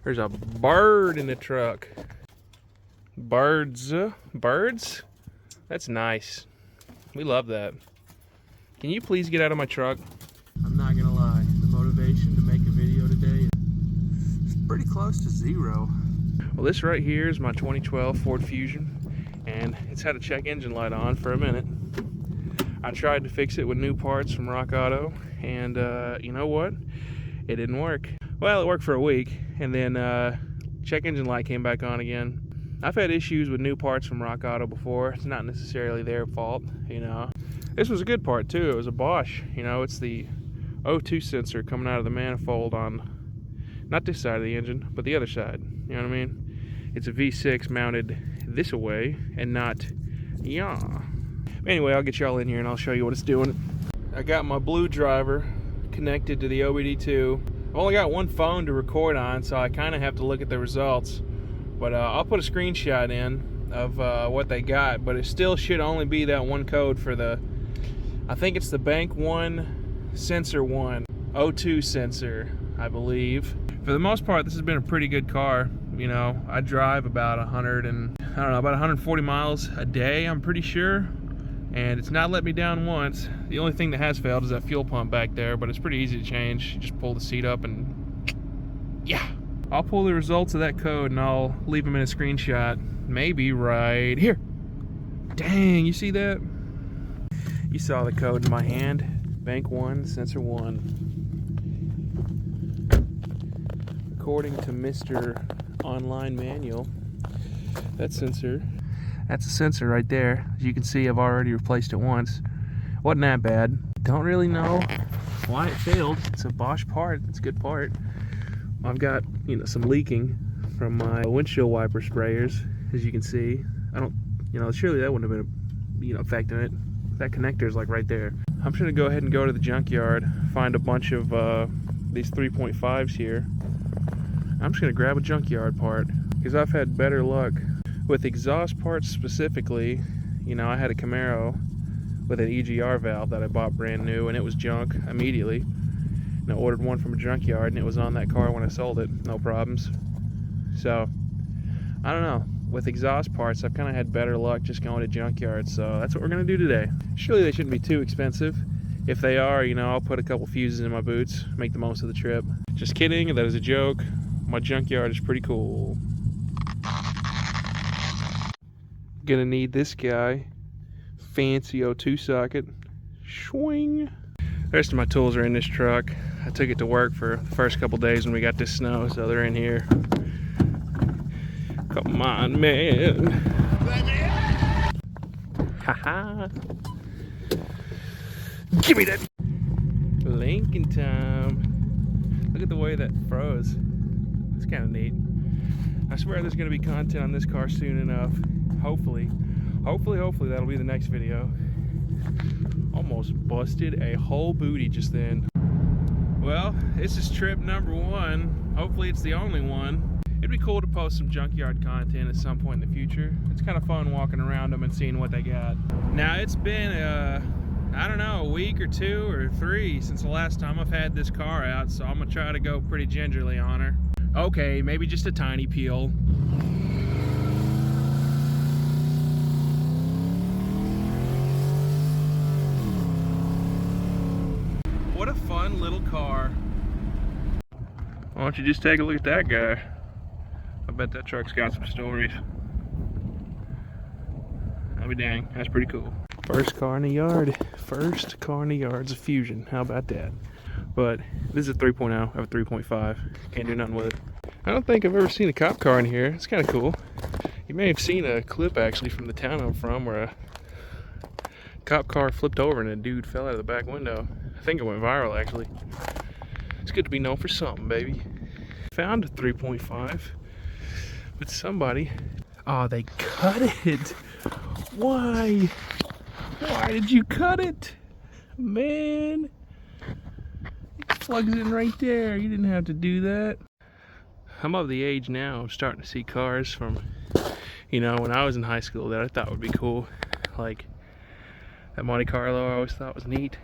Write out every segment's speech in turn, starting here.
There's a bird in the truck. Birds? Birds? That's nice. We love that. Can you please get out of my truck? I'm not gonna lie, the motivation to make a video today is pretty close to zero. Well, this right here is my 2012 Ford Fusion, and it's had a check engine light on for a minute. I tried to fix it with new parts from Rock Auto, and you know what? It didn't work. Well, it worked for a week, and then check engine light came back on again. I've had issues with new parts from Rock Auto before. It's not necessarily their fault, you know. This was a good part too. It was a Bosch, you know. It's the O2 sensor coming out of the manifold on not this side of the engine, but the other side. You know what I mean? It's a V6 mounted this way and not yeah. Anyway, I'll get y'all in here and I'll show you what it's doing. I got my blue driver connected to the OBD2. I've only got one phone to record on, so I kind of have to look at the results. But I'll put a screenshot in of what they got, but it still should only be that one code for the, I think it's the Bank 1 Sensor 1 O2 sensor, I believe. For the most part, this has been a pretty good car. You know, I drive about 140 miles a day, I'm pretty sure. And it's not let me down once. The only thing that has failed is that fuel pump back there, but it's pretty easy to change. You just pull the seat up and yeah. I'll pull the results of that code and I'll leave them in a screenshot. Maybe right here. Dang, you see that? You saw the code in my hand. Bank 1, Sensor 1. According to Mr. Online Manual, that's a sensor right there. As you can see, I've already replaced it once. Wasn't that bad. Don't really know why it failed. It's a Bosch part. It's a good part. I've got, you know, some leaking from my windshield wiper sprayers, as you can see. I don't, you know, surely that wouldn't have been, you know, affecting it. That connector is like right there. I'm just gonna go ahead and go to the junkyard, find a bunch of these 3.5s here. I'm just gonna grab a junkyard part because I've had better luck with exhaust parts specifically. You know, I had a Camaro with an EGR valve that I bought brand new, and it was junk immediately. And I ordered one from a junkyard, and it was on that car when I sold it, no problems. So, I don't know. With exhaust parts, I've kind of had better luck just going to junkyards, so that's what we're going to do today. Surely they shouldn't be too expensive. If they are, you know, I'll put a couple fuses in my boots, make the most of the trip. Just kidding, that is a joke. My junkyard is pretty cool. Gonna need this guy. Fancy O2 socket. Swing. The rest of my tools are in this truck. I took it to work for the first couple days when we got this snow, so they're in here. Come on, man. Haha. Give me that. Lincoln time. Look at the way that froze. It's kind of neat. I swear there's going to be content on this car soon enough. Hopefully that'll be the next video. Almost busted a whole booty just then. Well, this is trip number 1. Hopefully it's the only one. It'd be cool to post some junkyard content at some point in the future. It's kind of fun walking around them and seeing what they got. Now it's been I don't know, a week or 2 or 3 since the last time I've had this car out, so I'm gonna try to go pretty gingerly on her. Okay, maybe just a tiny peel. What a fun little car. Why don't you just take a look at that guy? I bet that truck's got some stories. I'll be dang, that's pretty cool. First car in the yard. First car in the yard's a Fusion. How about that? But this is a 3.0. I have a 3.5. Can't do nothing with it. I don't think I've ever seen a cop car in here. It's kind of cool. You may have seen a clip actually from the town I'm from where a cop car flipped over and a dude fell out of the back window. I think it went viral actually. It's good to be known for something, baby. Found a 3.5, but somebody, oh, they cut it. Why? Why did you cut it? Man, it plugs in right there. You didn't have to do that. I'm of the age now, I'm starting to see cars from, you know, when I was in high school that I thought would be cool. Like that Monte Carlo I always thought was neat.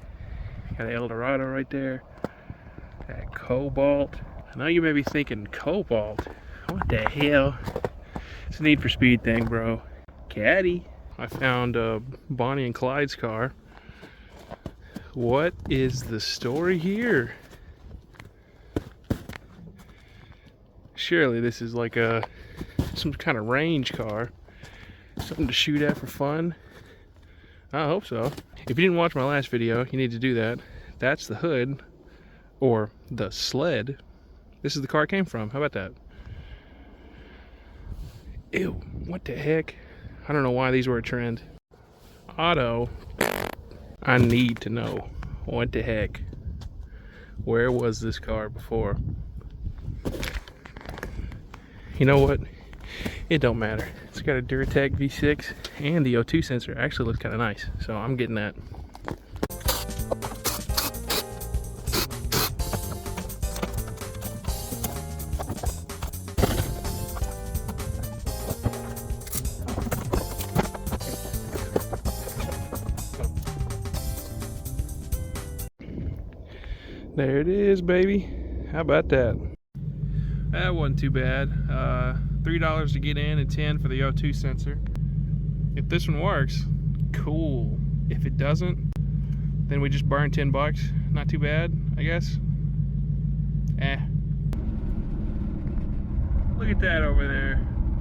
Got an Eldorado right there. That Cobalt. I know you may be thinking, cobalt? What the hell? It's a Need for Speed thing, bro. Caddy. I found Bonnie and Clyde's car. What is the story here? Surely this is like some kind of range car. Something to shoot at for fun. I hope so. If you didn't watch my last video, you need to do that. That's the hood, or the sled. This is the car it came from. How about that? Ew, what the heck? I don't know why these were a trend. Auto. I need to know. What the heck? Where was this car before? You know what? It don't matter. It's got a Duratec V6 and the O2 sensor. Actually looks kind of nice, so I'm getting that. There it is, baby. How about that? That wasn't too bad. $3 to get in and $10 for the O2 sensor. If this one works, cool. If it doesn't, then we just burn 10 bucks. Not too bad, I guess. Look at that over there.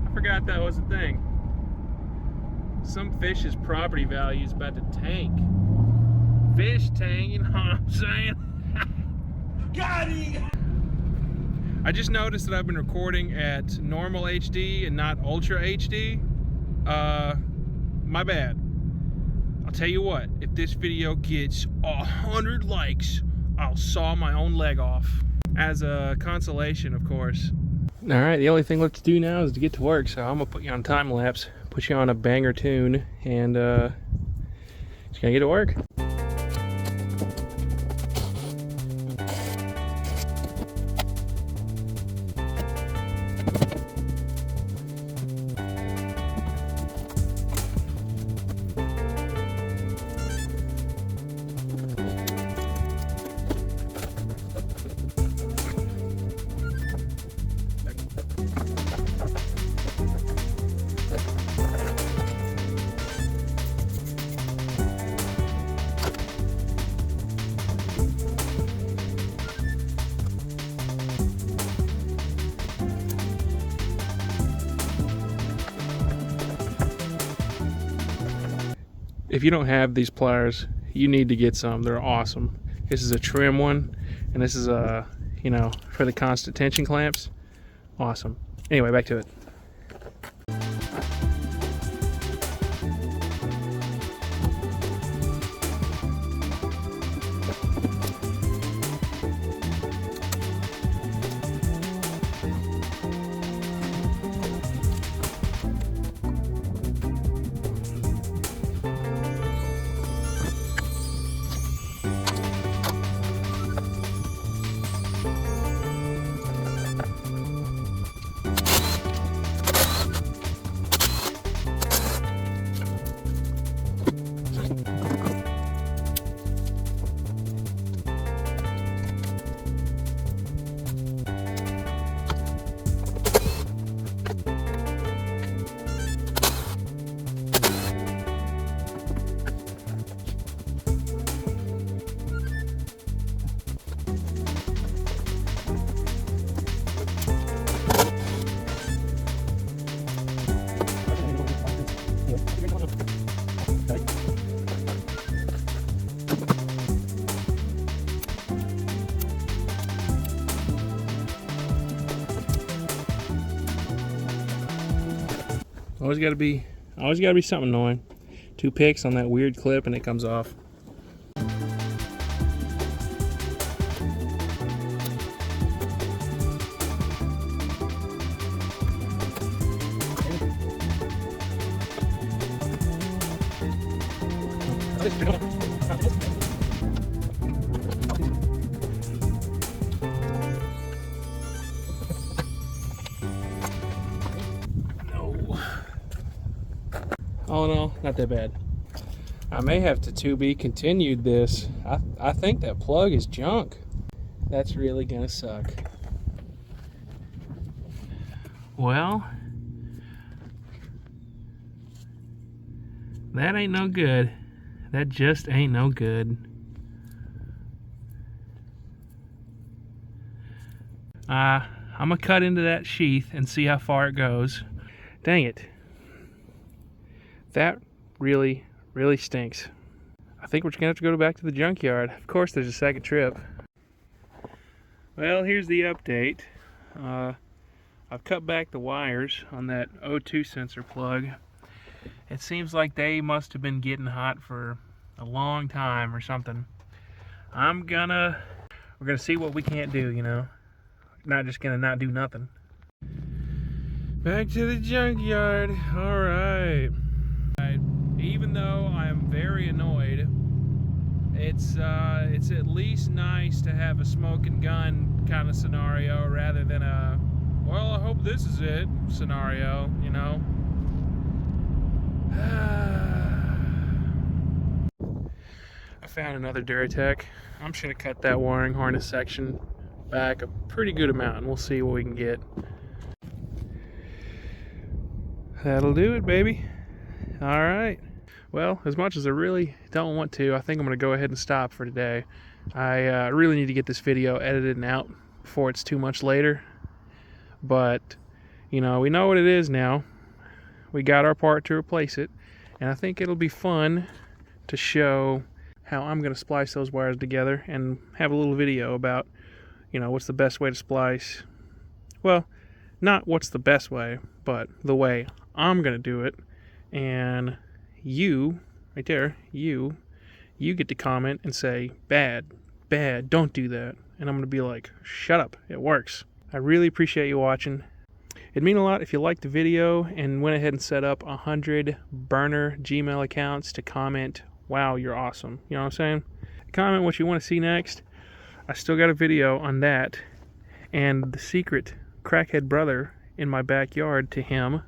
I forgot that was a thing. Some fish's property value is about to tank. Fish tank, you know what I'm saying? Got it! I just noticed that I've been recording at normal HD and not ultra HD. My bad. I'll tell you what, if this video gets 100 likes, I'll saw my own leg off. As a consolation, of course. Alright, the only thing left to do now is to get to work, so I'm gonna put you on time lapse, put you on a banger tune, and just gonna get to work. If you don't have these pliers, you need to get some. They're awesome. This is a trim one, and this is you know, for the constant tension clamps. Awesome. Anyway, back to it. Always gotta be something annoying. 2 picks on that weird clip and it comes off. All in all, not that bad. I may have to be continued this. I think that plug is junk. That's really gonna suck. Well, that ain't no good. That just ain't no good. I'm gonna cut into that sheath and see how far it goes. Dang it. That really, really stinks. I think we're just gonna have to go back to the junkyard. Of course, there's a second trip. Well, here's the update. I've cut back the wires on that O2 sensor plug. It seems like they must have been getting hot for a long time or something. We're gonna see what we can't do, you know. Not just gonna not do nothing. Back to the junkyard. All right. Even though I'm very annoyed, it's at least nice to have a smoking gun kind of scenario rather than a, well, I hope this is it scenario, you know. I found another Duratec. I'm just gonna cut that wiring harness section back a pretty good amount and we'll see what we can get. That'll do it, baby. All right. Well, as much as I really don't want to, I think I'm going to go ahead and stop for today. I really need to get this video edited and out before it's too much later. But, you know, we know what it is now. We got our part to replace it. And I think it'll be fun to show how I'm going to splice those wires together and have a little video about, you know, what's the best way to splice. Well, not what's the best way, but the way I'm going to do it. And you, right there, you get to comment and say, bad, don't do that. And I'm going to be like, shut up, it works. I really appreciate you watching. It'd mean a lot if you liked the video and went ahead and set up 100 burner Gmail accounts to comment, wow, you're awesome. You know what I'm saying? Comment what you want to see next. I still got a video on that and the secret crackhead brother in my backyard to him.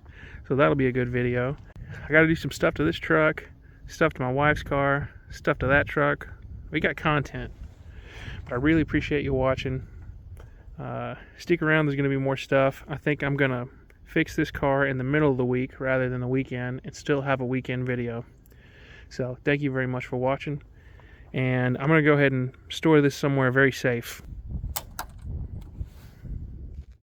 So that'll be a good video. I got to do some stuff to this truck, stuff to my wife's car, stuff to that truck. We got content. But I really appreciate you watching. Stick around, there's going to be more stuff. I think I'm going to fix this car in the middle of the week rather than the weekend and still have a weekend video. So thank you very much for watching. And I'm going to go ahead and store this somewhere very safe.